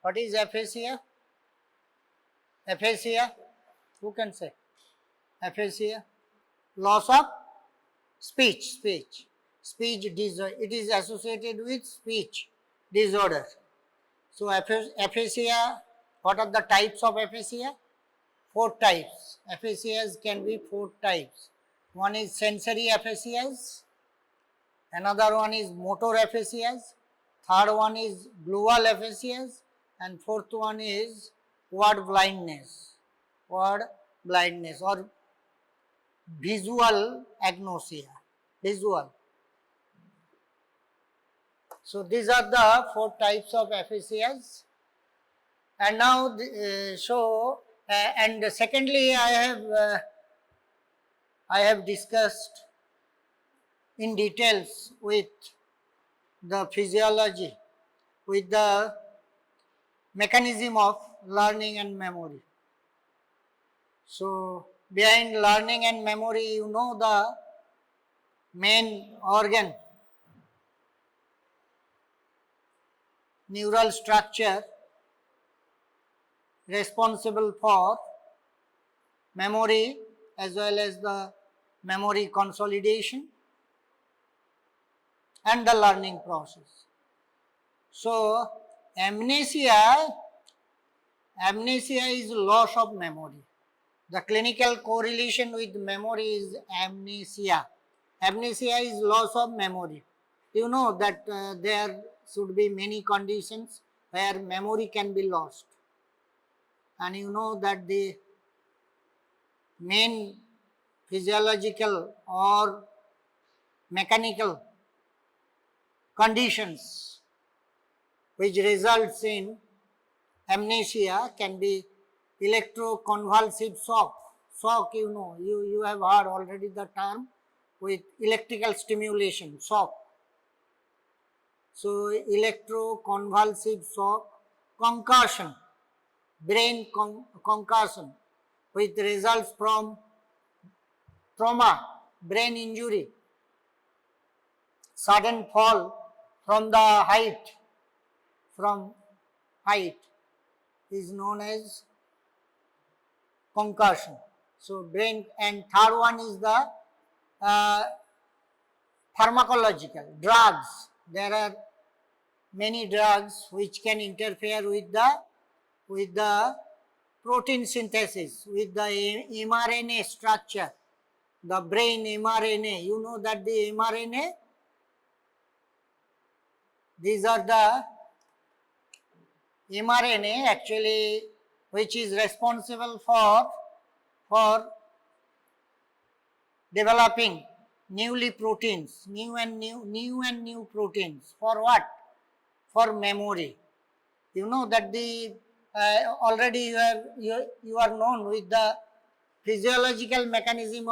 What is aphasia? Aphasia, who can say? Aphasia, loss of speech, it is associated with speech disorder. So aphasia, what are the types of aphasia? 4 types. Aphasias can be 4 types. One is sensory aphasias, another one is motor aphasias, third one is glual aphasias, and fourth one is word blindness or visual agnosia, visual. So these are the 4 types of aphasias. And now and secondly, I have discussed in details with the physiology, with the mechanism of learning and memory. So behind learning and memory, you know the main organ, neural structure responsible for memory as well as the memory consolidation and the learning process. So amnesia is loss of memory. The clinical correlation with memory is amnesia. Amnesia is loss of memory. You know that there should be many conditions where memory can be lost. And you know that the main physiological or mechanical conditions which results in amnesia can be electroconvulsive shock. Shock, you know, you have heard already the term with electrical stimulation, shock. So electroconvulsive shock, concussion, brain concussion, which results from trauma, brain injury, sudden fall from height is known as concussion. So brain, and third one is the pharmacological drugs. There are many drugs which can interfere with the protein synthesis, with the mRNA structure, the brain mRNA. You know that the mRNA, these are the mRNA actually which is responsible for developing new proteins. For what? For memory. You know that the already you are known with the physiological mechanism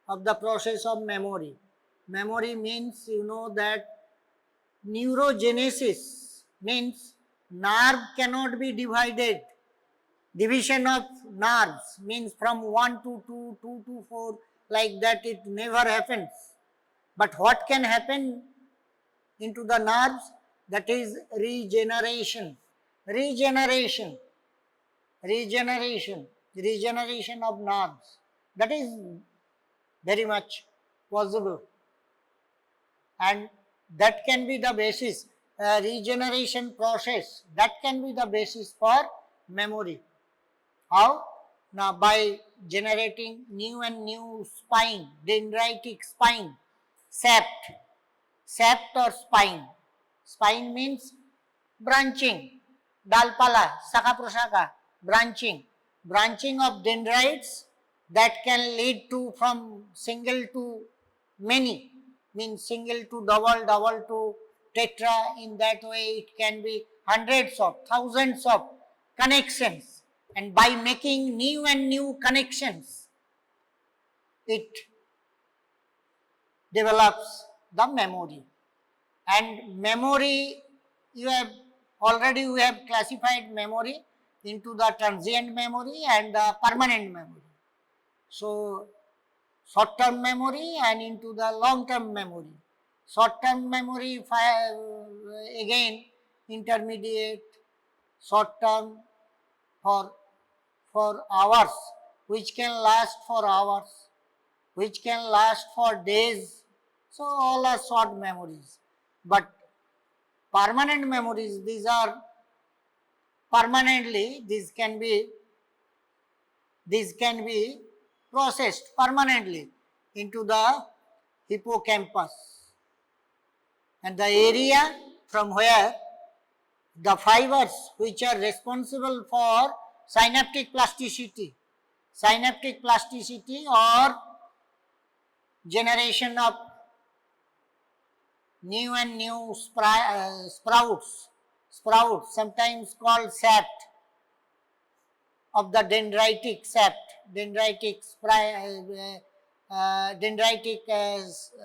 of the process of memory. Memory means, you know, that neurogenesis means nerve cannot be divided. Division of nerves means from 1 to 2, 2 to 4, like that it never happens. But what can happen into the nerves? That is regeneration of nerves. That is very much possible. And that can be the basis, regeneration process, that can be the basis for memory. How? Now by generating new and new spine, dendritic spine, sapt or spine. Spine means branching, dalpala, saka prasaka, branching of dendrites that can lead to from single to many, means single to double, double to tetra. In that way it can be hundreds of thousands of connections, and by making new and new connections it develops the memory. And memory, we have classified memory into the transient memory and the permanent memory. So short-term memory and into the long-term memory. Short-term memory, again intermediate, short term for hours, which can last for hours, which can last for days. So all are short memories. But permanent memories, these are permanently, these can be processed permanently into the hippocampus, and the area from where the fibers which are responsible for synaptic plasticity or generation of new and new sprouts, sometimes called sapt of the dendritic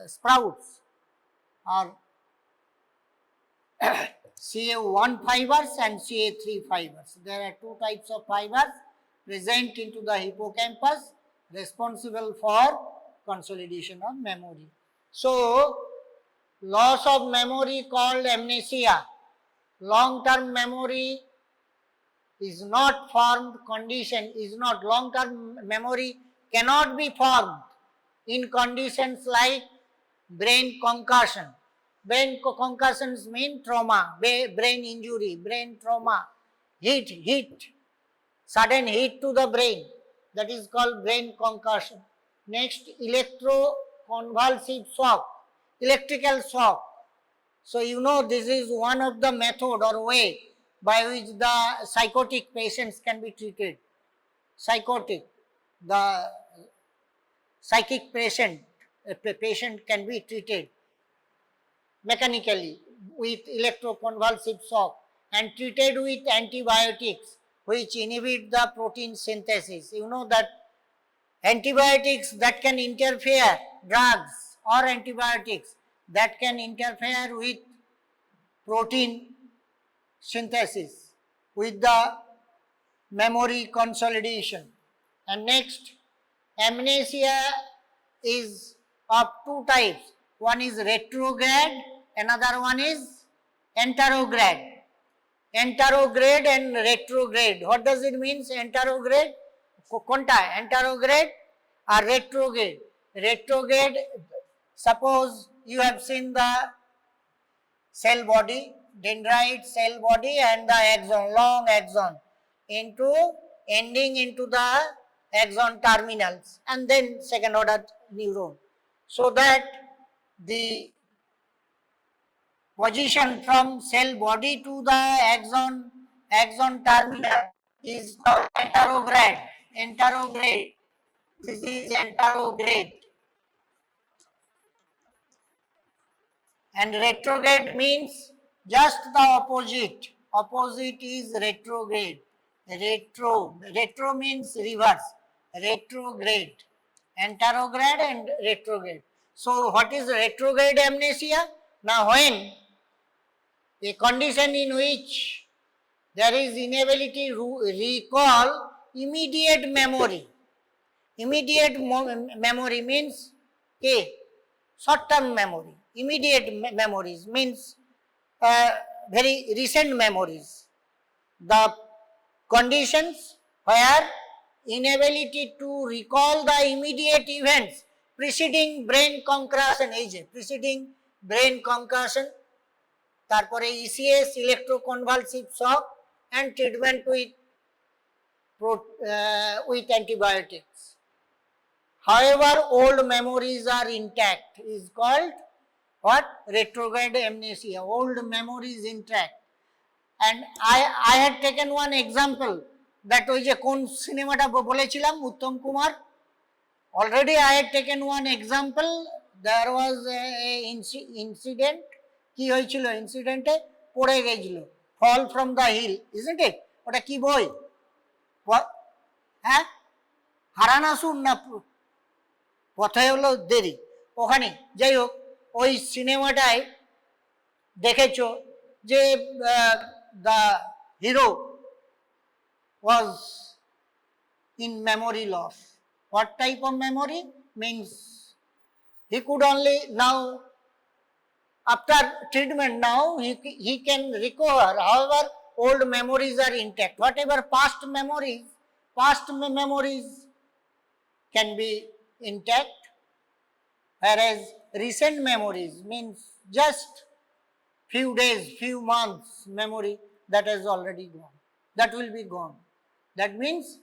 sprouts, or CA1 fibers and CA3 fibers. There are two types of fibers present into the hippocampus responsible for consolidation of memory. So, loss of memory called amnesia. Long-term memory is not formed condition, long-term memory cannot be formed in conditions like brain concussion. Brain concussions mean trauma, brain injury, brain trauma, sudden hit to the brain, that is called brain concussion. Next, electroconvulsive shock, electrical shock. So you know this is one of the method or way by which the psychotic patients can be treated. The psychic patient can be treated mechanically with electroconvulsive shock and treated with antibiotics which inhibit the protein synthesis. You know that antibiotics that can interfere, drugs or antibiotics that can interfere with protein synthesis, with the memory consolidation. And next, amnesia is of two types. One is retrograde, another one is anterograde. Anterograde and retrograde. What does it mean? Anterograde, konta, anterograde or retrograde. Retrograde, suppose you have seen the cell body, dendrite cell body and the axon, long axon, ending into the axon terminals and then second order neuron. So that the position from cell body to the axon terminal is called anterograde. This is anterograde. And retrograde means just the opposite. Opposite is retrograde. Retro means reverse. Retrograde. Anterograde and retrograde. So what is retrograde amnesia? Now when a condition in which there is inability to recall immediate memory. Immediate memory means short-term memory. Immediate memories means very recent memories. The conditions where inability to recall the immediate events preceding brain concussion, তারপরে ECS, electroconvulsive shock and treatment with antibiotics. However, old memories are intact is called what? Retrograde amnesia. Old memory is intact. And I had taken one example that ওই যে কোন সিনেমাটা বলেছিলাম Uttam Kumar, already I had taken one example. There was a incident. কি হয়েছিল? ইনসিডেন্টে পড়ে গেছিল, fall from the hill, isn't it? ওটা কি বই? হ্যাঁ, হারানাসুর না পথে হলো দেরি, ওখানে যাই হোক ওই সিনেমাটায় দেখেছো যে the hero was in memory loss. What type of memory? Means he could only now, after treatment now he can recover. However, old memories are intact. Whatever past memories can be intact, whereas recent memories means just few days, few months memory that has already gone. That will be gone. That means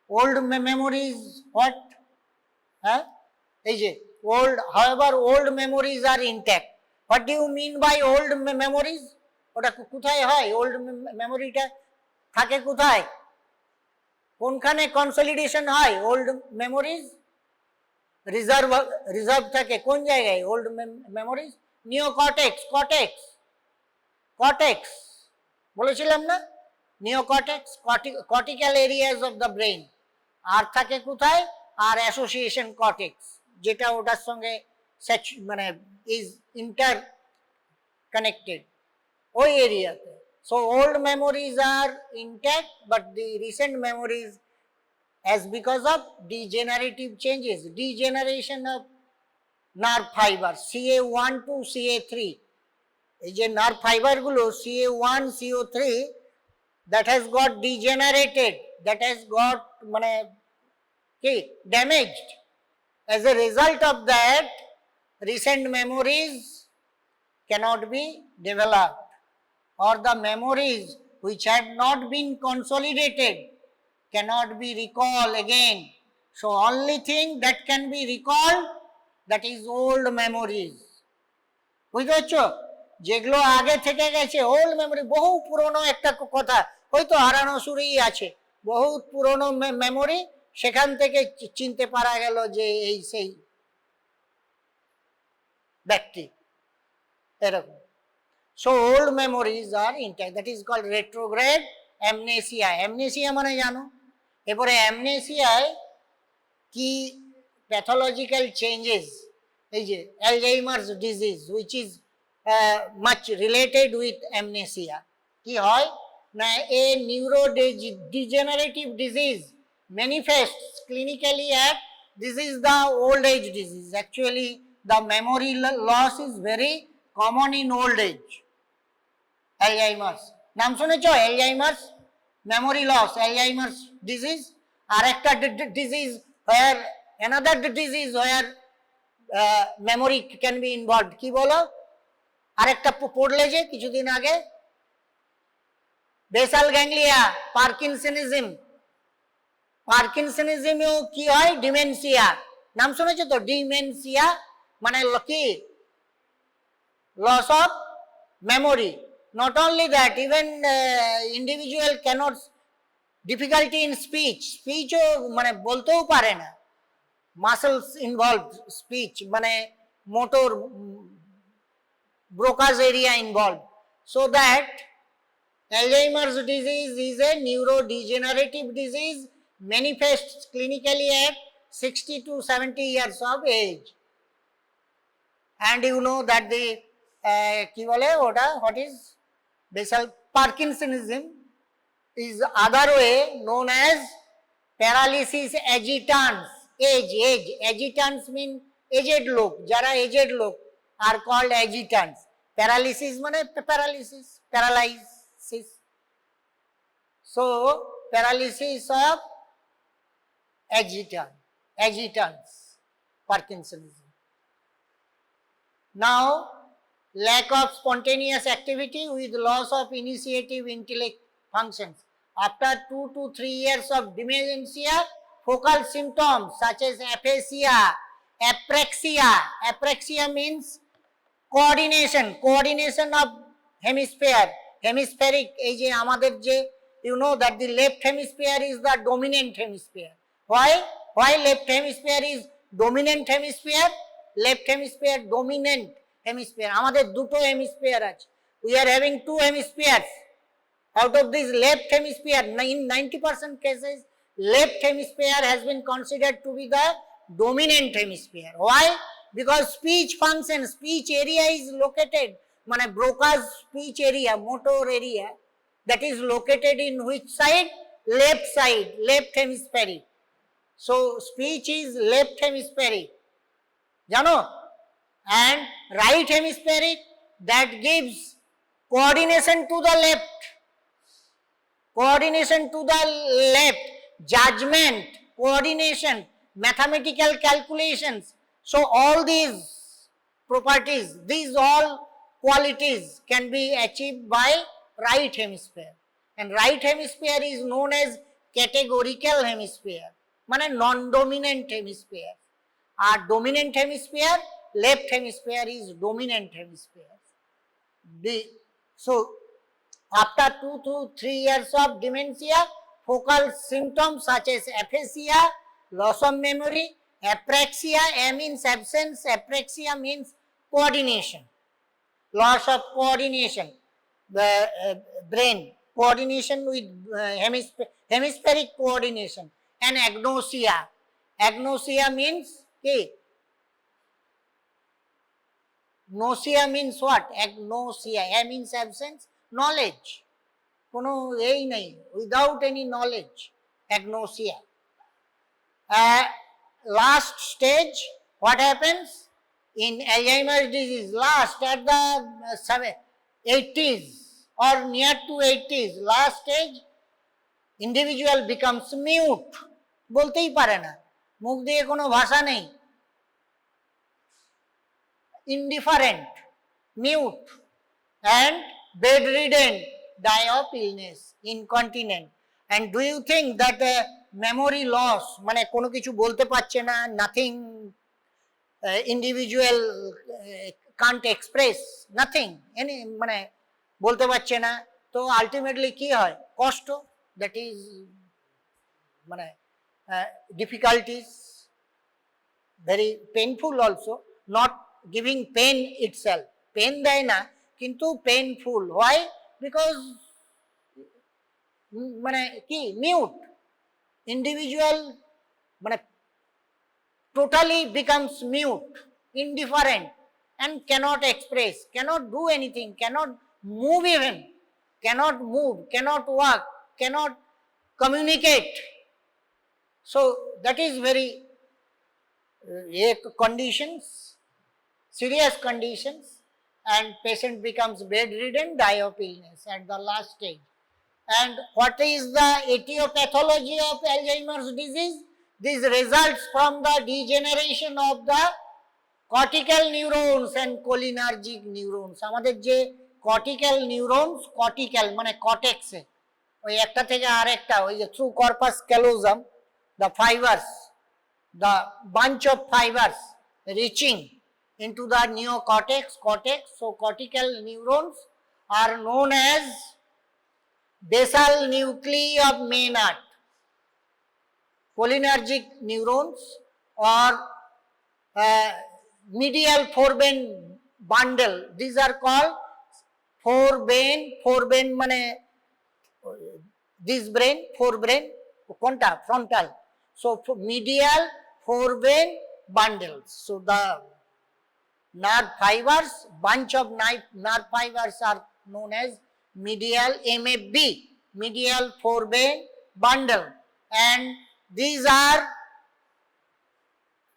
old memories, what? Huh? However, old memories are intact. What do you mean by old memories? ওটা কোথায় হয়? Old মেমোরিটা থাকে কোথায়? কোনখানে consolidation হয়? Old memories reserve থাকে কোন জায়গায়? ওল্ড মেমোরিজ নিওকর্টেক্স, কর্টেক্স বলেছিলাম না? Neocortex, cortical areas of the brain. আর থাকে কোথায়? আর অ্যাসোসিয়েশন কর্টেক্স, যেটা ওটার সঙ্গে মানে ইজ ইন্টার কানেক্টেড ওই এরিয়াতে। So old memories are intact, but the recent memories, as because of degenerative changes, degeneration of nerve fibers, CA1 to CA3, এই যে nerve fiber গুলো CA1 CO3 that has got degenerated, that has got মানে কি damaged. As a result of that, recent memories cannot be developed, or the memories which had not been consolidated cannot be recalled again. So only thing that can be recalled, that is old memories. বুঝতে পারছো? যেগুলো আগে থেকে গেছে old memory, বহু পুরনো একটা কথা, হয়তো হারানো সুরেই আছে, বহুত পুরনো মেমোরি, সেখান থেকে চিনতে পারা গেল যে এই সেই ব্যক্তি, এরকম। So old memories are intact. That is called retrograde amnesia. Amnesia মানে জানো? এরপরে amnesiaয় কি pathological changes, এই যে Alzheimer's disease, which is much related with amnesia, কি হয় না, a neurodegenerative disease manifests clinically at, this is the old age disease. Actually the memory loss is very common in old age. Alzheimer's নাম শুনেছো? Alzheimer's memory loss, Alzheimer's disease। আর একটা disease where, another disease where memory can be involved, কি বলো? আরেকটা পড়লে যে কিছুদিন আগে, বেসাল গ্যাংলিয়া, পার্কিনসনিজমেও কি হয়? ডিমেনশিয়া। নাম শুনেছো তো? ডিমেনশিয়া মানে কি? Loss of memory. Not only that, even individual cannot, difficulty in speech ও মানে বলতেও পারে না, muscles involved speech, মানে motor Broca's area involved. So that Alzheimer's disease is a neurodegenerative disease, manifests clinically at 60 to 70 years of age. And you know that the কি বলে ওটা, what is basal Parkinsonism is other way known as paralysis agitans. Agitans mean aged লোক, যারা aged লোক are called agitans. Paralysis মানে paralysis. So paralysis of agitans, Parkinsonism. Now lack of spontaneous activity with loss of initiative intellect functions. After 2 to 3 years of dementia, focal symptoms such as aphasia, apraxia means coordination of hemispheric, এই যে আমাদের যে, you know that the left hemisphere is the dominant hemisphere. Why left hemisphere is dominant hemisphere? Left hemisphere dominant hemisphere, আমাদের দুটো hemisphere আছে, we are having two hemispheres. Out of this left hemisphere, in 90% cases left hemisphere has been considered to be the dominant hemisphere. Why? Because speech function, speech area is located, মানে Broca's speech area, motor area, that is located in which side? Left hemispheric. So speech is left hemispheric, জানো? And right hemispheric, that gives coordination to the left, coordination to the left, judgment, coordination, mathematical calculations. So all these properties, these all qualities can be achieved by right hemisphere, and right hemisphere is known as categorical hemisphere, মানে non-dominant hemisphere. Our dominant hemisphere, left hemisphere is dominant hemisphere. So after 2 to 3 years of dementia, focal symptoms such as aphasia, loss of memory, apraxia, A means absence, apraxia means coordination, loss of coordination, the brain, coordination with hemispheric coordination, and agnosia. Agnosia means, okay, Gnosia means what? Agnosia. A means absence, knowledge. Without any knowledge. Agnosia. Last stage, what happens? In Alzheimer's disease, last at the 80s or near to 80s, last stage, individual becomes mute. বলতেই পারে না, মুখ দিয়ে কোনো ভাষা নেই, indifferent, mute, and bedridden, die of illness, incontinent. And do you think that memory loss, মানে কোনো কিছু বলতে পারছে না, nothing, individual can't express, nothing, any, মানে বলতে পারছে না, তো ultimately কি হয়? কষ্ট, that is মানে difficulties, very painful also, not giving pain itself, pain দেয় না কিন্তু painful. Why? Because মানে কি, mute, individual মানে totally becomes mute, indifferent, and cannot express, cannot do anything, cannot move even, cannot move, cannot walk, cannot communicate. So that is very conditions, serious conditions, and patient becomes bedridden, die of illness at the last stage. And what is the etiology of Alzheimer's disease? This results from the degeneration of the cortical neurons and cholinergic neurons. আমাদের যে cortical neurons, cortical মানে cortex এ, ওই একটা থেকে আরেকটা, ওই যে through corpus callosum, the fibers, the bunch of fibers reaching into the neocortex, cortex. So cortical neurons are known as basal nuclei of Maynard. Cholinergic neurons or medial forebrain bundle, these are called forebrain মানে this brain, forebrain, কোনটা? Frontal. So medial forebrain bundles. So the nerve fibers, bunch of nerve fibers are known as medial MFB, medial forebrain bundle, and these are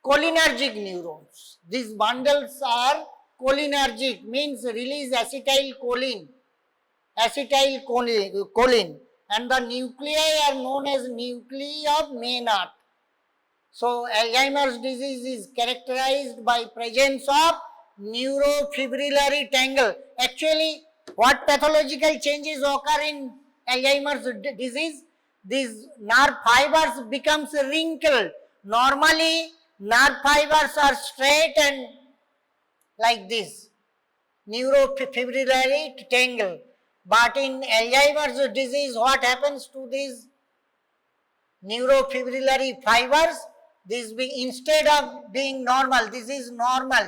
cholinergic neurons. These bundles are cholinergic, means release acetylcholine, and the nuclei are known as nuclei of Maynard. So Alzheimer's disease is characterized by presence of neurofibrillary tangle. Actually, what pathological changes occur in Alzheimer's disease? These nerve fibers becomes wrinkled. Normally, nerve fibers are straight and like this, neurofibrillary tangle. But in Alzheimer's disease, what happens to these neurofibrillary fibers? Instead of being normal, this is normal,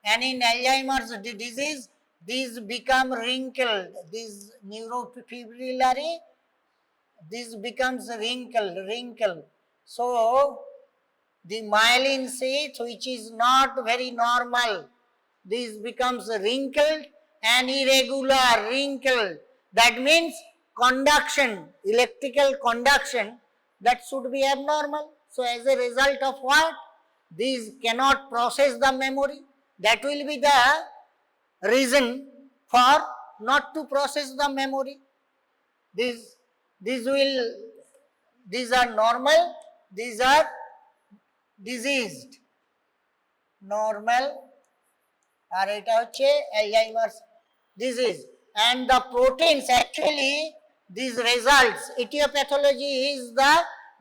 and in Alzheimer's disease, these become wrinkled. This neurofibrillary, this becomes wrinkled. So the myelin sheath, which is not very normal, this becomes wrinkled and irregular, wrinkled. That means conduction, electrical conduction, that should be abnormal. So as a result of what? These cannot process the memory. That will be the reason for not to process the memory. These are normal, these are diseased. Normal আর এটা হচ্ছে Alzheimer's disease. And the proteins, actually these results, etiology is the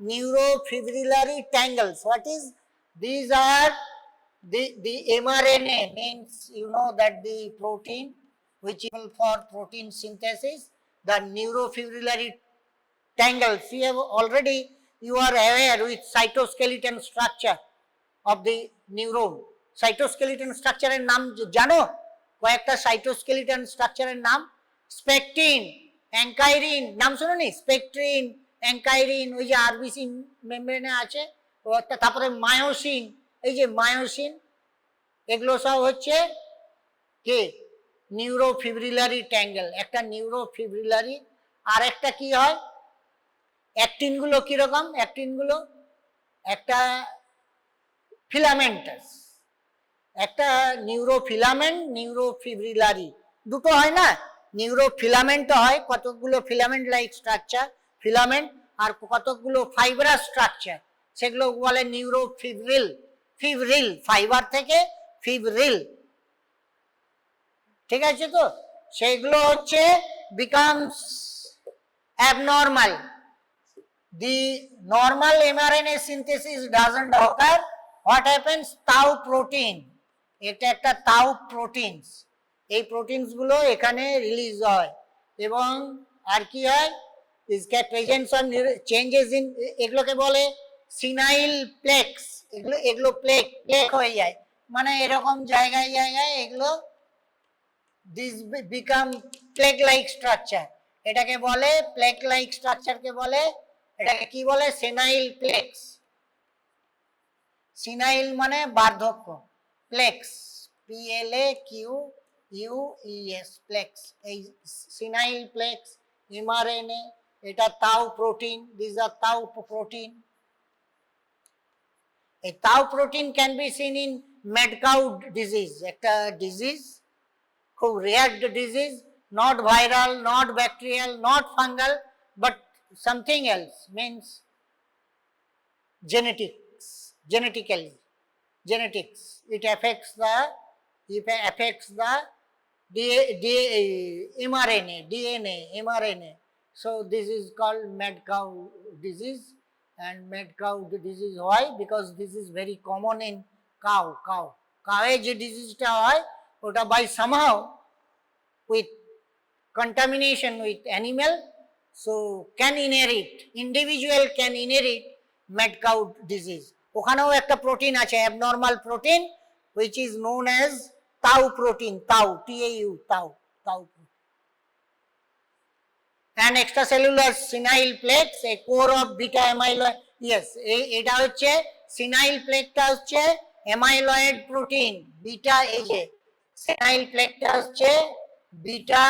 neurofibrillary tangles. What is? These are the mRNA, means you know that the protein which is for protein synthesis, the neurofibrillary tangles. You are aware with cytoskeleton structure of the neuron. Cytoskeleton structure এর নাম জানো? কয়েকটা cytoskeleton স্ট্রাকচারের নাম, স্পেকট্রিন, অ্যাঙ্কাইরিন, নাম শুনোনি? স্পেকট্রিন, অ্যাঙ্কাইরিন, ওই যে RBC মেমব্রেনে আছে, তারপরে মায়োসিন, এই যে মায়োসিন, এগুলো সব হচ্ছে কে? নিউরোফিব্রিলারি ট্যাঙ্গেল। একটা নিউরোফিব্রিলারি, আর একটা কি হয়? অ্যাক্টিনগুলো কিরকম? অ্যাক্টিনগুলো একটা ফিলামেন্টাস, একটা নিউরোফিলামেন্ট, নিউরোফিব্রিলারি, দুটো হয় না? নিউরোফিলামেন্ট হয়, কতগুলো ফিলামেন্ট লাইক স্ট্রাকচার, ফিলামেন্ট, আর কতগুলো ফাইবারাস স্ট্রাকচার, সেগুলো বলে নিউরোফিব্রিল। ফিব্রিল, ফাইবার থেকে ফিব্রিল, ঠিক আছে তো? সেগুলো হচ্ছে becomes abnormal. The normal mRNA synthesis doesn't occur. What happens? Tau protein, এটা একটা তাউ প্রোটিনস, এই প্রোটিনস গুলো এখানে রিলিজ হয়, এবং আর কি হয়? Is presence of changes in, এগুলোকে বলে সিনাইল প্লেক্স। এগুলো প্লেক হয়ে যায়, মানে এরকম জায়গায় জায়গায় এগুলো this become plaque like structure, এটাকে বলে প্লেক লাইক স্ট্রাকচারকে বলে, এটাকে কি বলে? সেনাইল প্লেক্স। সিনাইল মানে বার্ধক্য, প্লেক্স, PLAQUES, প্লেক্স। এই সিনাইল প্লেক্স, mRNA, এটা tau protein, this are tau protein. এই tau protein can be seen in mad cow disease, একটা ডিজিজ, খুব rare disease, not viral, not bacterial, not fungal, but something else, means genetics. It affects the mRNA. So this is called mad cow disease. And mad cow disease, why? Because this is very common in cow. যে ডিজিজটা হয় ওটা by somehow with contamination with animal, so individual can inherit mad cow disease. ওখানেও একটা protein আছে, abnormal protein, which is known as tau protein, tau, tau. And extracellular senile plaques, a core of beta amyloid, yes, এটা হচ্ছে senile plaqueটা হচ্ছে amyloid protein, beta, এই যে senile plaqueটা হচ্ছে beta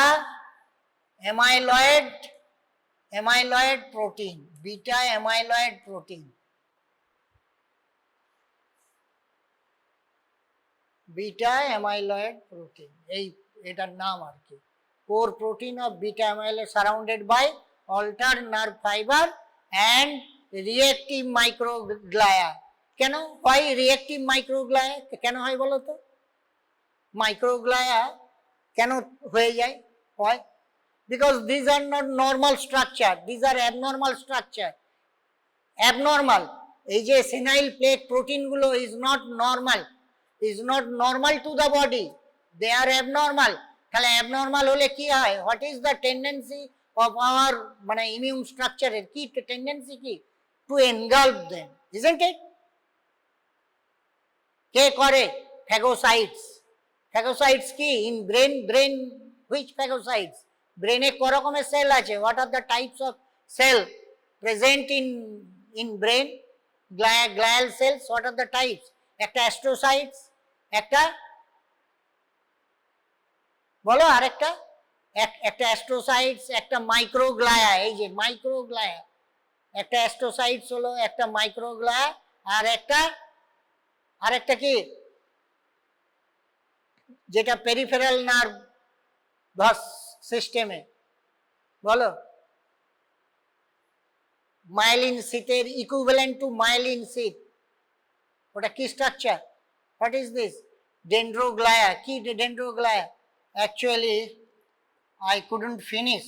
amyloid protein, beta amyloid protein, এই এটার নাম আর কি, core protein of beta amyloid surrounded by alter nerve fibre and reactive microglia. কেন হয় রিঅ্যাক্টিভ মাইক্রোগ্লায়া? কেন হয় বলো তো? মাইক্রোগ্লায়া কেন হয়ে যায়? হয় because these are not normal structure, these are abnormal structure. Abnormal, এই যে senile plaque protein গুলো is not normal to the body, they are abnormal. তাহলে abnormal হলে কি হয়? what is the tendency of our মানে immune structure এর কি tendency? কি? to engulf them, isn't it? কে করে? phagocytes কি? in brain, which phagocytes? ব্রেনে ক রকমের সেল আছে? What are the types of cell present in brain? Glial cells, what are the types? একটা অ্যাস্ট্রোসাইটস, একটা বলো, আর একটা অ্যাস্ট্রোসাইটস, একটা মাইক্রোগ্লায়া, এই যে মাইক্রোগ্লায়া, একটা অ্যাস্ট্রোসাইটস হলো, একটা মাইক্রোগ্লায়া, আর একটা কি যেটা পেরিফেরাল নার্ভ সিস্টেমে বলো মাইলিন শীতের ইকুইভ্যালেন্ট টু মাইলিন শীত ওটা কি স্ট্রাকচার হোয়াট ইজ দিস ডেন্ড্রোগ্লায়া কি ডেন্ড্রোগ্লায়া actually I couldn't finish.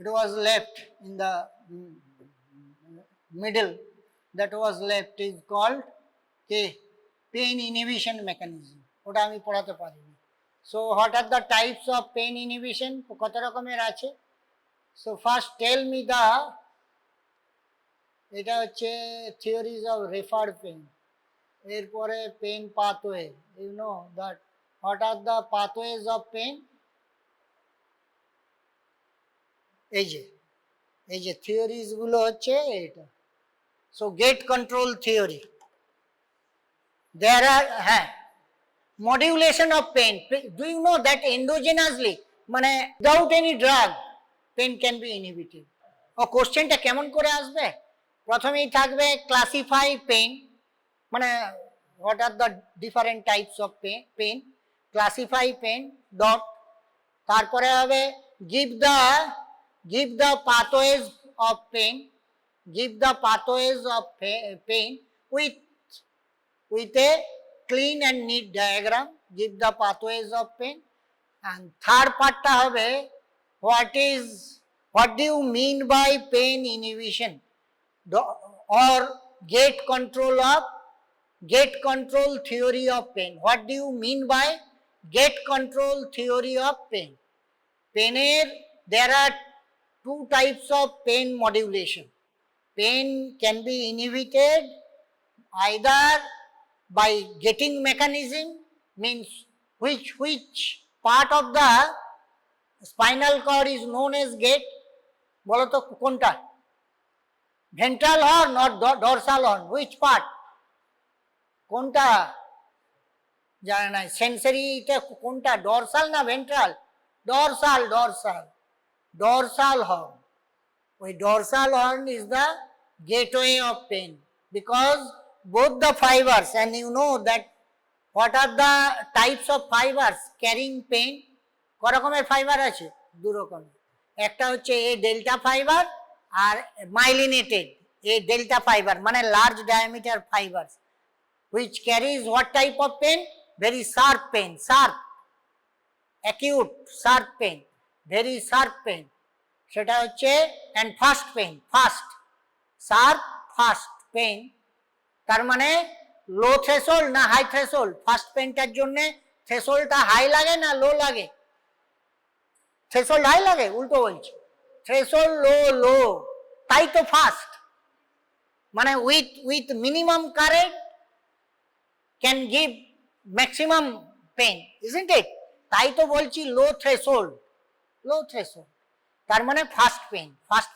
It was left in the middle. That was left is called pain inhibition mechanism. ওটা আমি পড়াতে পারিনি। So what are the types of pain inhibition? কত রকমের আছে? So first tell me এটা হচ্ছে theories of referred pain. এরপরে pain pathway. You know that what are the pathways of pain? এই যে থিওরিজ গুলো হচ্ছে এটা so gate control theory there are modulation of pain do you know that endogenously মানে without any drug pain can be inhibited ও কোশ্চেনটা কেমন করে আসবে প্রথমেই থাকবে ক্লাসিফাই পেন মানে what are the different types of pain classify pain dot তারপরে হবে give the pathways of pain with a clean and neat diagram give the pathways of pain and third part ta hobe what do you mean by pain inhibition or gate control theory of pain what do you mean by gate control theory of pain there are two types of pain modulation. Pain can be inhibited either by gating mechanism means which part of the spinal cord is known as gate bolo to konta ventral horn or dorsal horn which part konta jane na sensory ta konta dorsal na ventral dorsal horn. Why dorsal horn is the gateway of pain because both the fibers and you know that what are the types of fibers carrying pain করকমের fibre আছে দু রকমের একটা হচ্ছে A delta fibre আর myelinated A delta fibre মানে large diameter fibres which carries what type of pain very sharp pain acute sharp pain very sharp pain সেটা হচ্ছে and fast pain তার মানে লো থ্রেশোল্ড না হাই থ্রেশোল্ড ফাস্ট পেনটার জন্য থ্রেশোল্ডটা high লাগে না লো লাগে থ্রেশোল্ড হাই লাগে উল্টো বলছি থ্রেশোল্ড লো তাই তো ফাস্ট মানে with minimum current can give maximum pain isn't it তাই তো বলছি লো থ্রেশোল্ড তার মানে ফাস্ট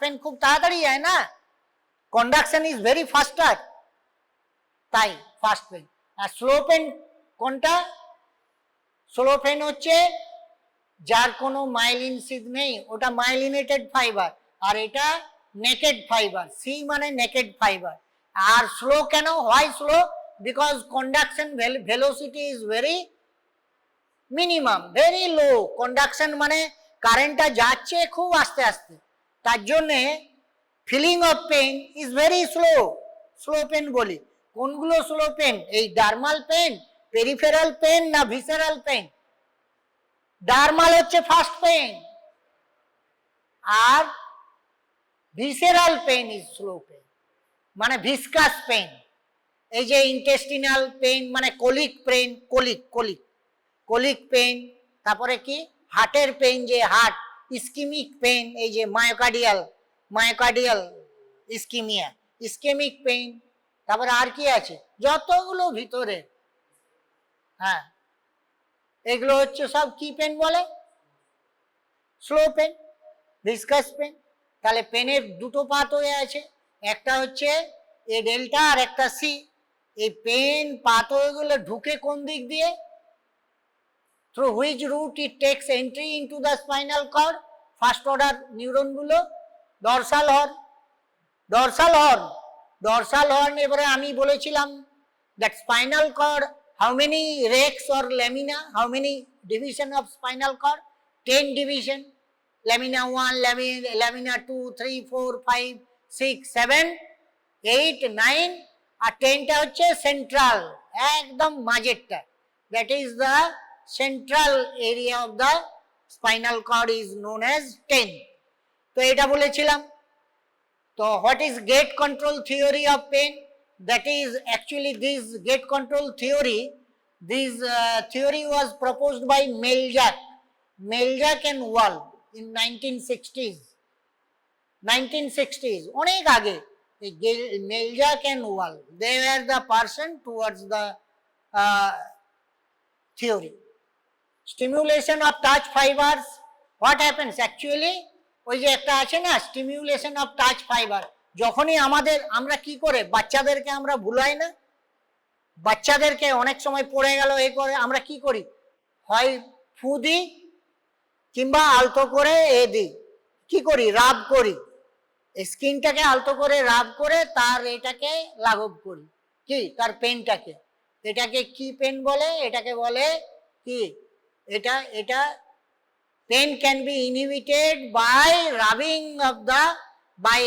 পেন খুব তাড়াতাড়ি যায় না কন্ডাকশন ইজ ভেরি ফাস্টার তাই ফাস্ট পেন আর স্লো পেন কোনটা স্লো পেন হচ্ছে যার কোনো মাইলিন শীথ নেই ওটা মাইলিনেটেড ফাইবার আর এটা নেকেড ফাইবার সি মানে নেকেড ফাইবার আর স্লো কেন why slow because conduction velocity is very minimum very low conduction মানে কারেন্টটা যাচ্ছে খুব আস্তে আস্তে তার জন্য feeling of pain is very slow pain বলি কোনগুলো স্লো পেন এই ডার্মাল পেন পেরিফেরাল পেন না ভিসেরাল পেন ডার্মাল হচ্ছে ফাস্ট পেন আর visceral pain is slow pain মানে ভিসকাস পেন এই যে ইন্টেস্টিনাল পেন মানে কোলিক পেন তারপরে কি হার্টের পেন যে হার্ট ইস্কিমিক পেন এই যে মায়োকার্ডিয়াল ইস্কেমিক পেন তারপরে আর কি আছে যতগুলো ভিতরে হ্যাঁ এগুলো হচ্ছে সব কি পেন বলে স্লো পেন ভিসকাস পেন তাহলে পেনের দুটো পাথওয়ে আছে একটা হচ্ছে এ ডেল্টা আর একটা সি এই পেন পাথওয়েগুলো ঢুকে কোন দিক দিয়ে through which route it takes entry into the spinal cord first order neuron গুলো dorsal horn এবারে আমি বলেছিলাম that spinal cord how many rakes or lamina how many division of spinal cord 10 division, lamina 1, lamina 2, 3, 4, 5, 6, 7, 8, 9 আর 10টা হচ্ছে central, একদম মাঝেরটা, that is the central area of the spinal cord is known as 10. তো এটা বলেছিলাম। তো what is gate control theory of pain? That is actually this gate control theory, this theory was proposed by Meljack and Wall in 1960s. 1960s, অনেক আগে। Meljack and Wall, they were the person towards the theory. Stimulation of touch fibers, what happens actually? ওই যে একটা আছে না স্টিমিউলেশন of touch fibre, যখনই আমরা কি করে বাচ্চাদেরকে আমরা ভুলাই না, বাচ্চাদেরকে অনেক সময় পড়ে গেল এ করে আমরা কি করি, হয় ফু দিই কিংবা আলতো করে এ দিই, কি করি রাব করি, স্কিনটাকে আলতো করে রাব করে তার এটাকে লাঘব করি, কি তার পেনটাকে, এটাকে কি পেন বলে, এটাকে বলে কি, এটা pain can be inhibited by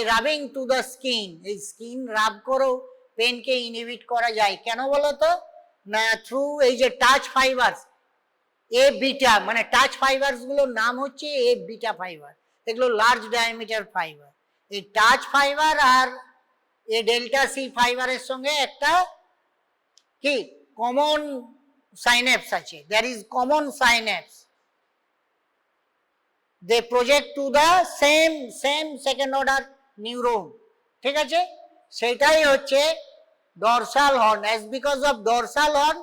rubbing to the skin. এই স্কিন রাব করেও পেনকে ইনহিবিট করা যায়, কেন বলো তো না, থ্রু এই যে টাচ ফাইবারস, এ বিটা, মানে টাচ ফাইবারস গুলোর নাম হচ্ছে এ বিটা ফাইবার, এগুলো লার্জ ডায়ামিটার ফাইবার। এই টাচ ফাইবার আর এ ডেল্টা সি ফাইবারের সঙ্গে একটা কি কমন সাইন্যাপস আছে, there is common synapse, they project to the same second order neuron, ঠিক আছে, সেটাই হচ্ছে dorsal horn. as because of dorsal horn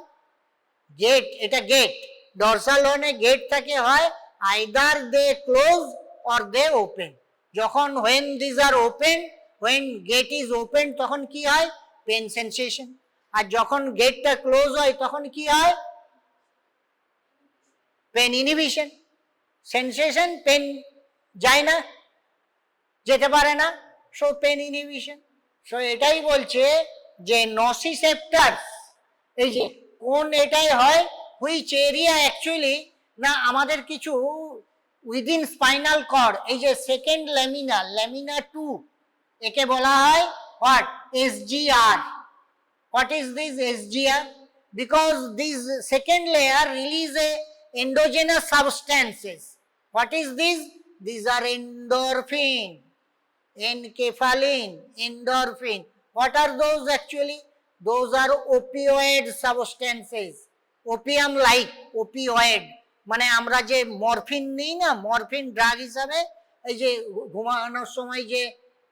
gate, এটা গেট, ডরসাল হর্নে গেট থাকে হয় either they close or they open, যখন when these are open, when gate is open তখন কি হয় পেন সেন্সেশন, আর যখন গেটটা ক্লোজ হয় তখন কি হয় পেন ইনহিবিশন। সেন্সেশন, পেন যায় না, যেতে পারে না, সো পেন ইনহিবিশন। সো এটাই বলছে যে নসিসেপ্টারস, এই যে কোন এটাই হয়, হুইচ এরিয়া অ্যাকচুয়ালি না আমাদের কিছু উইদিন স্পাইনাল কর্ড, এই যে সেকেন্ড ল্যামিনা 2, একে বলা হয় what SGR. What is this SGR? Because this second layer release a endogenous substances. What is this? These are endorphin, enkephalin, endorphin. What are those actually? Those are opioid substances. Opium like opioid, মানে আমরা যে morphine নিই না, morphine drug হিসাবে, এই যে ঘুমানোর সময় যে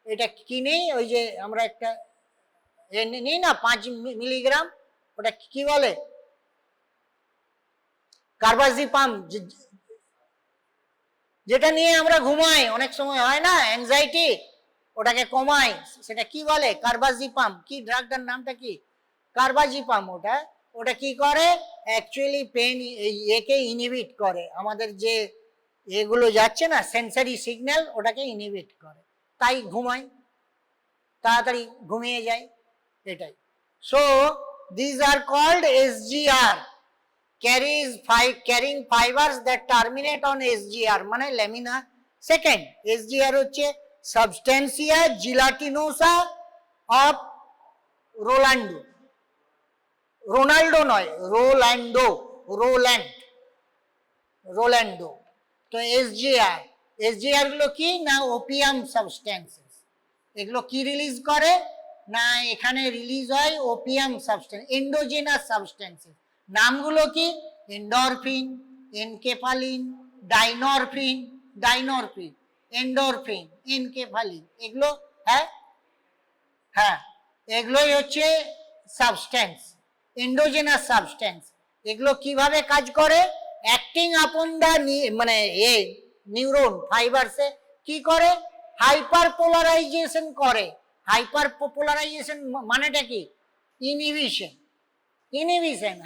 এটা কিনি, ওই যে আমরা একটা নিই না 5 মিলিগ্রাম, ওটা কি বলে কার্বাজিপাম, যেটা নিয়ে আমরা ঘুমাই, অনেক সময় হয় না অ্যাংজাইটি, ওটাকে কমাই, সেটা কি বলে কার্বাজিপাম। কি ড্রাগটার নামটা কি, কার্বাজিপাম। ওটা কি করে অ্যাকচুয়ালি পেন একে ইনহিবিট করে, আমাদের যে এগুলো যাচ্ছে না সেন্সারি সিগন্যাল, ওটাকে ইনহিবিট করে, তাই ঘুমাই, তাড়াতাড়ি ঘুমিয়ে যায়, এটাই। So these are called SGR, carrying fibers that terminate on SGR, মানে ল্যামিনা সেকেন্ড। SGR হচ্ছে সাবস্টেন্সিয়া জিলাটিনোসা অফ রোনাল্ডো নয়, রোল্যান্ডো। তো SGR গুলো কি না ওপিয়াম সাবস্টেন্সেস, এগুলো কি রিলিজ করে না, এখানে রিলিজ হয় ওপিয়াম সাবস্টেন্স, এন্ডোজেনাস সাবস্টেন্সেস। নামগুলো কি এন্ডরফিন, এনকেফালিন, ডাইনরফিন, এন্ডরফিন, এনকেফালিন, এগুলো হ্যাঁ এগুলোই হচ্ছে সাবস্টেন্স, এন্ডোজেনাস সাবস্টেন্স। এগুলো কিভাবে কাজ করে, অ্যাক্টিং আপন দা মানে নিউরন ফাইবারসে কি করে, হাইপার পোলারাইজেশন করে। হাইপার পোলারাইজেশন মানেটা কি, ইনহিবিশন,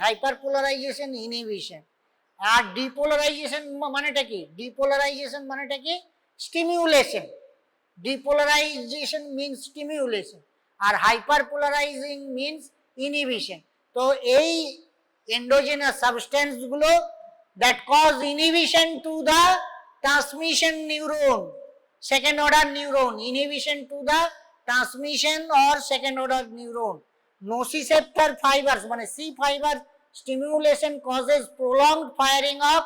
হাইপার পোলারাইজেশন ইনহিবিশন। আর ডিপোলারাইজেশন মানেটা কি, স্টিমিউলেশন। ডিপোলারাইজেশন মিনস স্টিমিউলেশন, আর হাইপার পোলারাইজিং মিনস ইনহিবিশন। তো এই এন্ডোজেনাস সাবস্টেন্স গুলো that cause inhibition to the transmission neuron, second order neuron, inhibition to the transmission or second order neuron. Nociceptor fibers, মানে C fiber stimulation causes prolonged firing of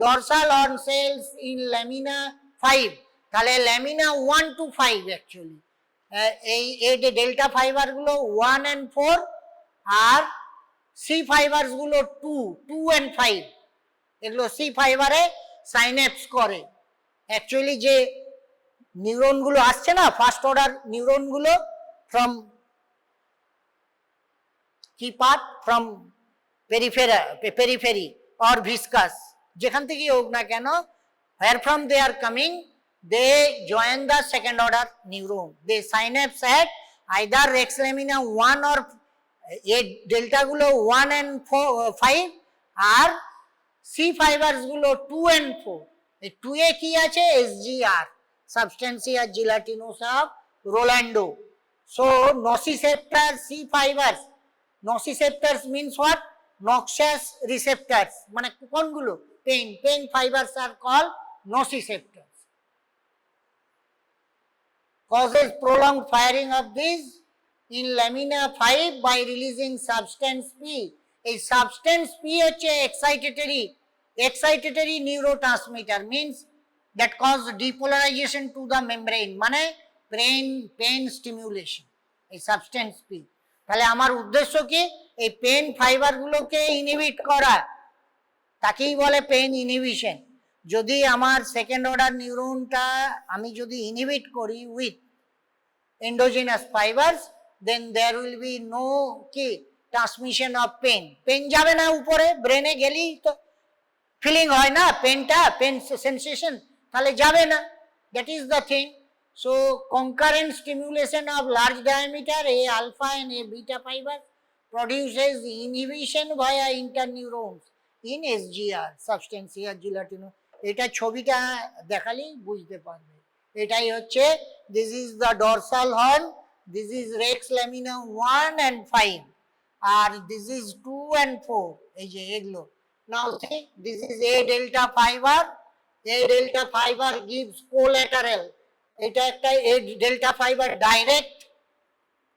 dorsal horn cells in lamina 5. তাহলে lamina 1 to 5 actually. এই delta fibre গুলো 1 and 4 R C fibres গুলো 2 and 5, এগুলো C ফাইবারে synapse করে। Actually যে neuron গুলো আসছে না, ফার্স্ট অর্ডার নিউরন গুলো ফ্রম কি part, from periphery or viscous, যেখান থেকে হোক না কেন, where from they are coming, they join the second order neuron. They synapse at either rex lamina 1 or এই ডেল্টা গুলো 1 and 5 আর সি ফাইবারস গুলো 2 and 4। এই 2 এ কি আছে? SGR, substantia gelatinosa of Rolando. So nociceptor C fibres, nociceptors means what? Noxious receptors, মানে কোনগুলো? Pain fibres are call nociceptors, causes prolonged firing of these in lamina 5 by releasing substance P. A substance P হচ্ছে excitatory neurotransmitter, means that cause depolarization to the membrane, মানে pain stimulation, এই substance P। তাহলে আমার উদ্দেশ্য কি? এই pen fibre গুলোকে inhibit করা, তাকেই বলে পেন ইনহিবিশন। যদি আমার সেকেন্ড অর্ডার নিউরনটা আমি যদি ইনহিবিট করি with endogenous fibres, then there will be no কি ট্রান্সমিশন অফ পেন যাবে না উপরে, ব্রেনে গেলেই তো ফিলিং হয় না পেনটা, পেন সেন্সেশন, তাহলে যাবে না, that is the thing. So concurrent stimulation of large diameter A alpha and A beta fibre produces inhibition via interneurons in SGR, substantia gelatinosa। এটা ছবিটা দেখালেই বুঝতে পারবে। এটাই হচ্ছে, this is the dorsal horn, this is rex lamina 1 and 5 আর this is 2 and 4, এই যে এগুলো। Now see this is A delta fibre, A delta fibre gives collateral, এটা একটা A delta fibre direct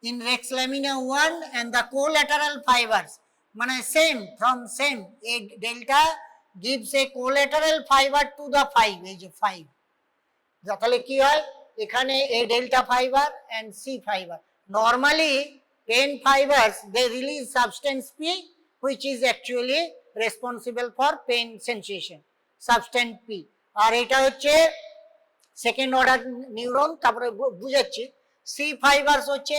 in rex lamina 1 and the collateral fibers, মানে same from same, a delta gives a collateral fiber to the 5, এই যে 5। তাহলে কি হয়? এখানে a delta fiber and C fiber, normally pain fibers they release substance P which is actually responsible for pain sensation, substance P। আর এটা হচ্ছে second order neuron, তারপরে বুঝাচ্ছি। সি ফাইবারস হচ্ছে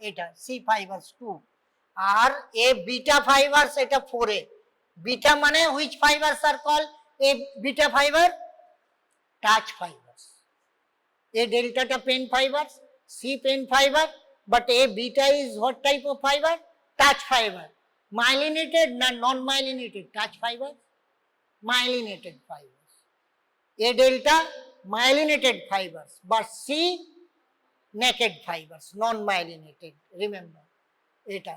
এটা সি ফাইবারস 2 আর এ বিটা ফাইবারস এটা 4 এ। Beta মানে which fibres are call A beta fibre? Touch fibres. A ডেল্টাটা pain fibres, C pain fibre, but A beta is what type of fibre? Touch fibre. Myelinated না non myelinated? Touch fibre, myelinated fibres. A delta myelinated fibers, but C naked fibers, non-myelinated, remember এটা।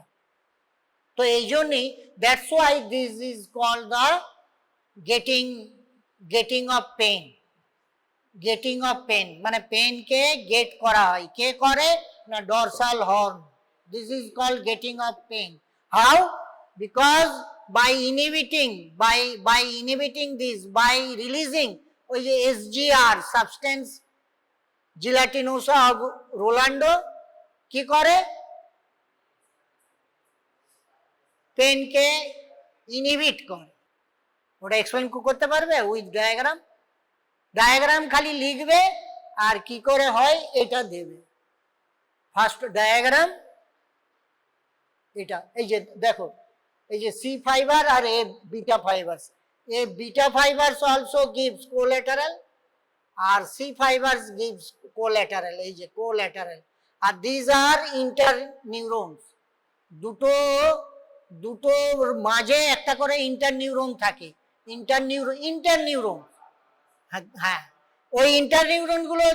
তো এই জন্যই, that's why this is called the getting of pain, মানে পেনকে gate করা হয়, কে করে না? Dorsal horn. this is called getting of pain. How? Because by inhibiting this, by releasing ওই যে SGR, সাবস্টেন্স জিলাটিনোসা অফ রোলান্ডো, কি করে? পেনকে ইনহিবিট করে। ওটা এক্সপ্লেন করতে পারবে উইথ ডায়াগ্রাম খালি লিখবে আর কি করে হয় এটা দেবে। ফার্স্ট ডায়াগ্রাম এটা, এই যে দেখো, এই যে সি ফাইবার আর A beta fibres. A beta fibers also gives collateral or C fibers gives collateral, এই যে collateral, R these are interneurons। দুটোর মাঝে একটা করে ইন্টারনিউরন থাকে, ইন্টারনিউরন। হ্যাঁ, ওই ইন্টারনিউরন গুলো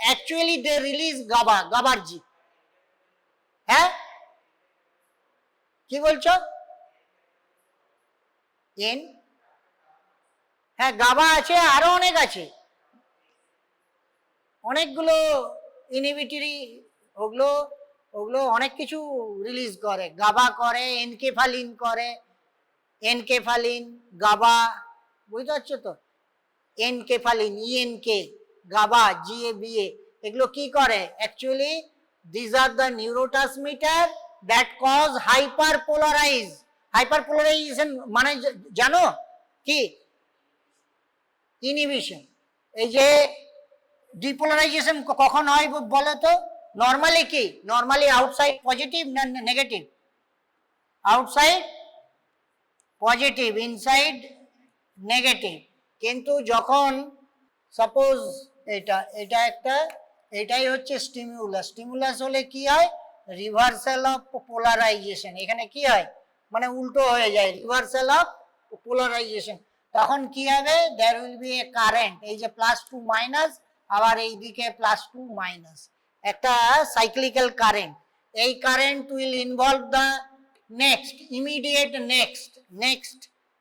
অ্যাকচুয়ালি দে রিলিজ গাবার্জি। হ্যাঁ, কি বলছো? হ্যাঁ গাবা আছে, আরো অনেক আছে, অনেকগুলো ইনহিবিটরি, ওগুলো ওগুলো অনেক কিছু রিলিজ করে, গাবা করে, এনকেফালিন করে, এনকেফালিন গাবা, বুঝতে পারছো তো, এনকেফালিন ইএনকে গাবা জিএবিএ, এগুলো কি করে actually, this are the neurotransmitter that cause hyperpolarization মানে জানো কি, ইনহিবিশন। এই যে ডিপোলারাইজেশন কখন হয় বলো তো, নর্মালি কি, নর্মালি আউটসাইড পজিটিভ না negative, outside positive inside negative, কিন্তু যখন সাপোজ এটা এটা একটা, এটাই হচ্ছে স্টিমুলাস, স্টিমুলাস হলে কি হয়, রিভার্সাল অফ পোলারাইজেশন, এখানে কি হয় মানে উল্টো হয়ে যায়, রিভার্সাল অফ পোলারাইজেশন, তখন কি হবে, there will be a current, এই যে +2 মাইনাস, আবার এইদিকে +2 মাইনাস, একটা সাইক্লিক্যাল কারেন্ট, এই current will involve the next immediate next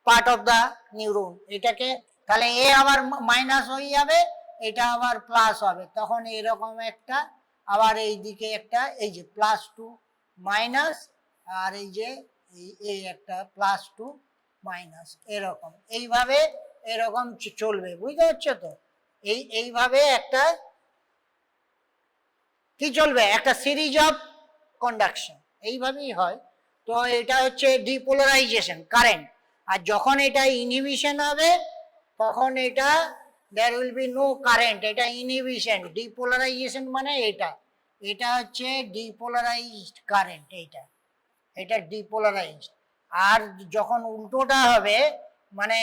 part of the neuron, এটাকে তাহলে এ আবার মাইনাস হয়ে যাবে, এটা আবার প্লাস হবে, তখন এরকম একটা, আবার এই দিকে একটা, এই যে +2 মাইনাস, আর এই যে এই একটা +2 মাইনাস, এরকম এইভাবে এরকম চলবে, বুঝতে পারছো তো, এইভাবে একটা কি চলবে, একটা সিরিজ অফ কন্ডাকশন, এইভাবেই হয়। তো এটা হচ্ছে ডিপোলারাইজেশন কারেন্ট, আর যখন এটা ইনহিবিশন হবে তখন এটা there will be no current, এটা ইনহিবিশন, ডিপোলারাইজেশন মানে এটা, এটা হচ্ছে ডিপোলারাইজড কারেন্ট, এটা ডিপোলারাইজড, আর যখন উল্টোটা হবে মানে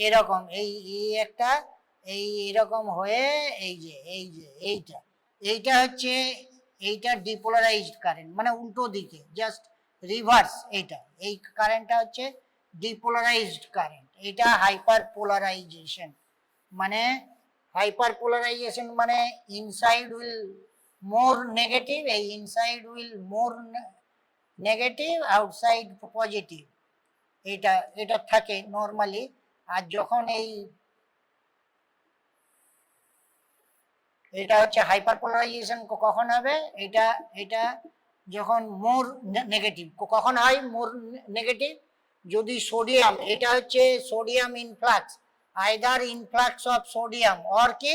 এরকম এই একটা এইরকম হয়ে এইটা হচ্ছে এইটা ডিপোলারাইজড কারেন্ট, মানে উল্টো দিকে জাস্ট রিভার্স, এই কারেন্টটা হচ্ছে ডিপোলারাইজড কারেন্ট, এটা হাইপারপোলারাইজেশন, মানে হাইপারপোলারাইজেশন মানে ইনসাইড উইল মোর নেগেটিভ, এই inside will more negative, outside positive, এটা থাকে নর্মালি, আর যখন এটা হচ্ছে হাইপারপোলারাইজেশন কখন হবে, এটা যখন মোর নেগেটিভ, কখন হয় মোর নেগেটিভ, যদি সোডিয়াম, এটা হচ্ছে sodium influx, either influx of sodium or কি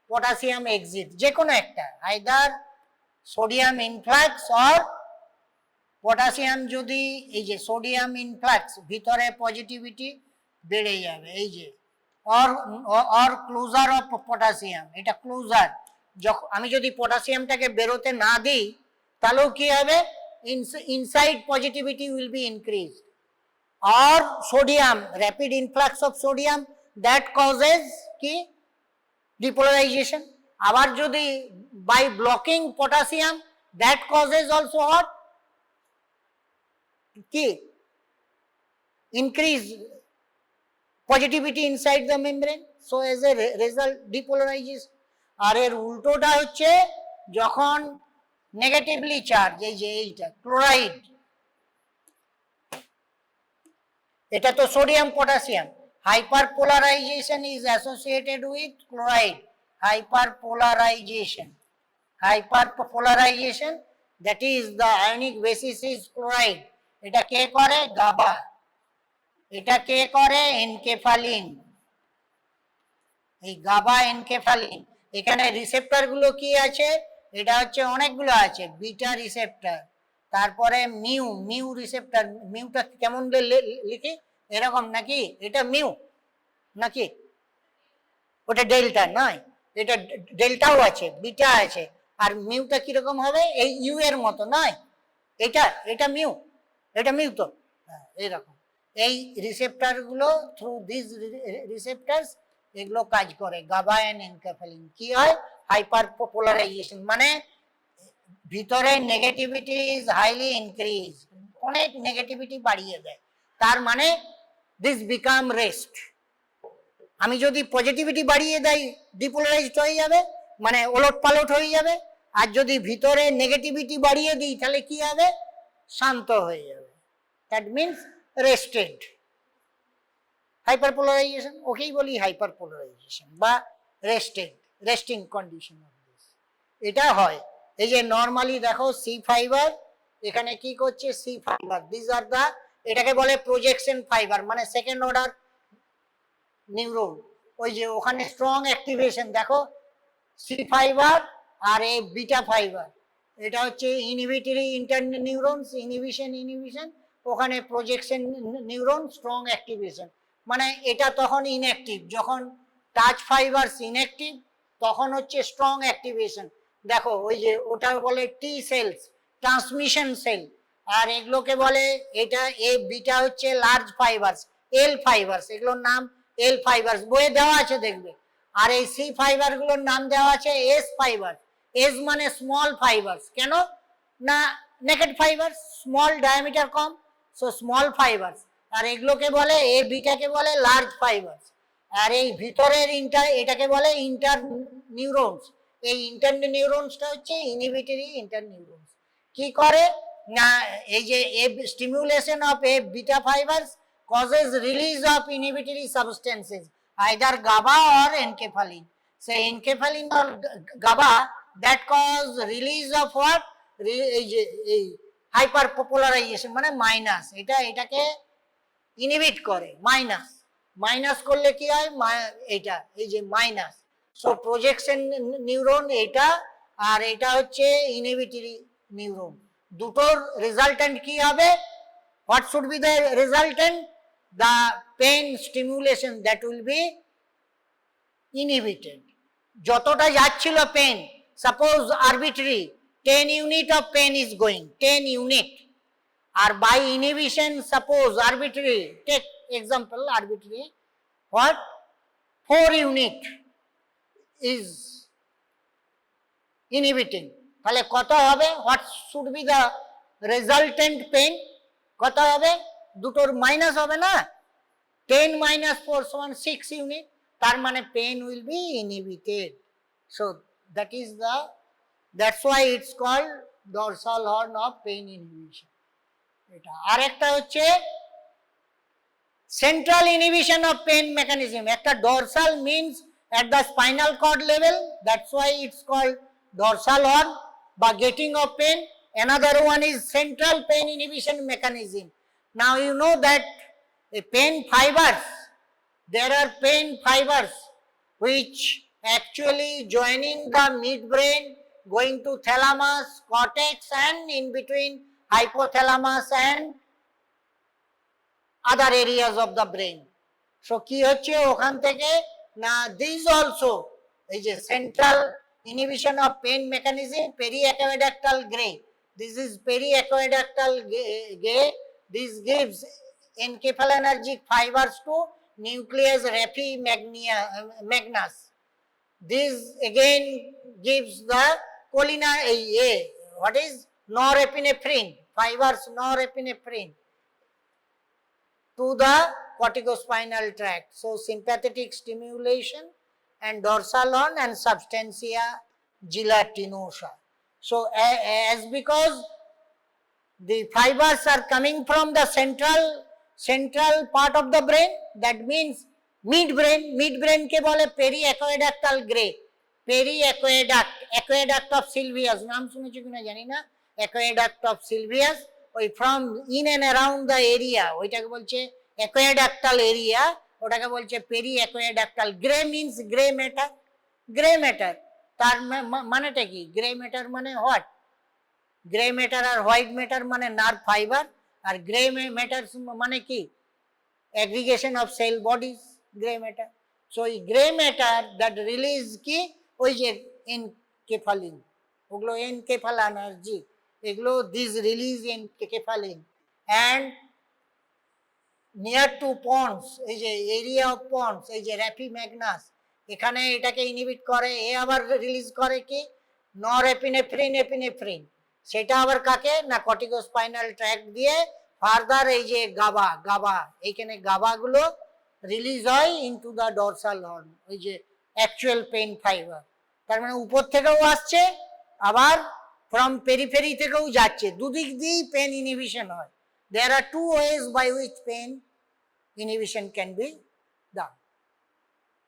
পটাশিয়াম এক্সিট, যে কোনো একটা, either sodium influx or potassium, যদি এই যে সোডিয়াম ইনফ্লাক্স, ভিতরে পজিটিভিটি বেড়ে যাবে, এই যে অর ক্লোজার অফ পটাশিয়াম, এটা ক্লোজার, যখন আমি যদি পটাশিয়ামটাকে বেরোতে না দিই তাহলেও কি হবে, inside positivity will be increase, or sodium, rapid influx of sodium that causes কি depolarization, আবার যদি by blocking potassium that causes also what কি increase positivity inside the membrane, so as a result depolarization, আর এর উল্টোটা হচ্ছে যখন negatively charge, এই যে এইটা ক্লোরাইড, এটা তো sodium potassium, hyperpolarization is associated with chloride, hyperpolarization that is the ionic basis is chloride, এটা কে করে গাবা, এটা কে করে এনকেফালিন, এই গাবা এনকেফালিন, এখানে রিসেপ্টর গুলো কি আছে, এটা হচ্ছে অনেকগুলো আছে, বিটা রিসেপ্টর, তারপরে মিউ রিসেপ্টর, মিউটা কেমন লিখি এরকম নাকি, এটা মিউ নাকি, ওটা ডেল্টা নয়, এটা ডেল্টাও আছে, বিটা আছে, আর মিউটা কিরকম হবে, এই ইউ এর মতো নয়, এটা মিউ তো, এরকম, এই রিসেপ্টর গুলো থ্রু দিস রিসেপ্টরস এগুলো কাজ করে, গাবা এন্ড এনকেফালিন, কি হয় হাইপারপোলারাইজেশন, মানে ভিতরে নেগেটিভিটি ইজ হাইলি ইনক্রিজ, অনেক নেগেটিভিটি বাড়িয়ে দেয়, তার মানে দিস বিকাম রেস্ট, আমি যদি পজিটিভিটি বাড়িয়ে দেই ডিপোলারাইজড হয়ে যাবে, মানে ওলট পালট হয়ে যাবে, আর যদি ভিতরে নেগেটিভিটি বাড়িয়ে দিই তাহলে কি হবে, শান্ত হয়ে যাবে, দ্যাট মিনস রেস্টেড, হাইপারপোলারাইজেশন, ওকেই বলি হাইপারপোলারাইজেশন বা রেস্টিং কন্ডিশন অফ দিস, এটা হয়। এই যে নর্মালি দেখো সি ফাইবার, এখানে কি করছে সি ফাইবার, দিস আর দা, এটাকে বলে প্রজেকশন ফাইবার, মানে সেকেন্ড অর্ডার নিউরন। ওই যে ওখানে স্ট্রং অ্যাক্টিভেশন দেখো, সি ফাইবার আর এ বিটা ফাইবার, এটা হচ্ছে ইনহিবিটরি ইন্টারনাল নিউরনস, ইনহিবিশন, ওখানে প্রজেকশন নিউরন স্ট্রং অ্যাক্টিভেশন, মানে এটা তখন ইনঅ্যাক্টিভ, যখন টাচ ফাইবারস ইনঅ্যাক্টিভ তখন হচ্ছে স্ট্রং অ্যাক্টিভেশন। দেখো ওই যে ওটা বলে টি সেলস, ট্রান্সমিশন সেল, আর এগুলোকে বলে, এটা এ বিটা হচ্ছে লার্জ ফাইবারস, এল ফাইবারস, এগুলোর নাম এল ফাইবারস, বইয়ে দেওয়া আছে দেখবে। আর এই সি ফাইবার গুলোর নাম দেওয়া আছে এস ফাইবার, এস মানে স্মল ফাইবারস, কেন না নেকেড ফাইবার, স্মল ডায়ামিটার কম, সো স্মল ফাইবারস। আর এগুলোকে বলে এ বিটাকে বলে লার্জ ফাইবারস। আর এই ভিতরের এটাকে বলে ইন্টার নিউরনস, এই ইন্টার নিউরনসটা হচ্ছে ইনহিবিটরি ইন্টার নিউরনস। কি করে না, এই যে stimulation of A beta fibres causes release of inhibitory substances, either GABA or enkephalin. So enkephalin or GABA that cause release of what, hyperpolarization, মানে মাইনাস, এটাকে inhibit করে, মাইনাস করলে কি হয়, এটা এই যে মাইনাস। সো প্রজেকশন নিউরন এটা, আর এটা হচ্ছে ইনহিবিটরি নিউরন, দুটোর রেজাল্টেন্ট কি হবে, what should be the resultant, the pain stimulation that will be inhibited. যতটা যাচ্ছিল pain, suppose arbitrary 10 unit of pain is going, 10 unit, আর by inhibition suppose arbitrary, take example arbitrary, what 4 unit is inhibiting, তাহলে কত হবে, what should be the resultant pain, কত হবে, দুটোর minus হবে না, 10 minus 4 সমান 6 ইউনিট, তার মানে pain will be inhibited. So that's why it's called dorsal horn of pain inhibition. এটা আরেকটা হচ্ছে central inhibition of pain mechanism, একটা dorsal means at the spinal cord level, that's why it's called dorsal horn বা getting of pain. Another one is central pain inhibition mechanism. Now you know that a pain fibers, there are pain fibers which actually joining the midbrain, going to thalamus, cortex, and in between hypothalamus and other areas of the brain. So কি হচ্ছে ওখান থেকে না, this also is a central inhibition of pain mechanism, periaqueductal gray. This is periaqueductal gray. This gives encephalinergic fibers to nucleus raphe magnus. This again gives the what is norepinephrine fibers, norepinephrine to the corticospinal tract. So sympathetic stimulation and dorsal horn and substantia gelatinosa. So as because the fibers are coming from the central part of the brain, that means midbrain ke bole periaqueductal gray, aqueduct of Sylvius, naam শুনেছো কিনা জানি না, aqueduct of Sylvius, ওই from in and around the area, ওইটাকে বলছে aqueductal area, ওটাকে বলছে periaqueductal. gray means gray matter, তার মানেটা কি, গ্রে ম্যাটার মানে হোয়াট, গ্রে ম্যাটার আর হোয়াইট ম্যাটার মানে নার্ভ ফাইবার, আর গ্রে ম্যাটার মানে কি, aggregation of cell bodies, grey matter. So এই গ্রে ম্যাটার দ্যাট রিলিজ কি, ওই যে এনকেফালিন, ওগুলো এনকেফালানার্জিক, এগুলো this release enkephalin and near to pons, এই যে এরিয়া অফ পন্স, এই যে র্যাফি ম্যাগনাস, এখানে এটাকে ইনহিবিট করে, এ আবার রিলিজ করে কি নরএপিনেফ্রিন, সেটা আবার কাকে না কর্টিকোস্পাইনাল ট্র্যাক্ট দিয়ে ফার্দার এই যে গাবা এইখানে গাবাগুলো রিলিজ হয় ইনটু দ্য ডরসাল হর্ন, ওই যে অ্যাকচুয়াল পেন ফাইবার। তার মানে উপর থেকেও আসছে, আবার ফ্রম পেরিফেরি থেকেও যাচ্ছে, দুদিক দিয়েই পেন ইনহিবিশন হয়। There are two ways by which pain inhibition can be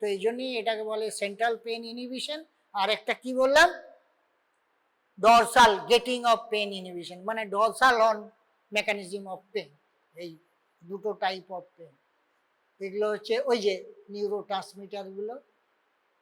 তো এই জন্যই এটাকে বলে সেন্ট্রাল পেন ইনহিবিশন। আর একটা কি বললাম, dorsal gating of pain inhibition, মানে dorsal horn mechanism of pain. এই দুটো টাইপ অফ পেন, এগুলো হচ্ছে ওই যে নিউরো ট্রান্সমিটার গুলো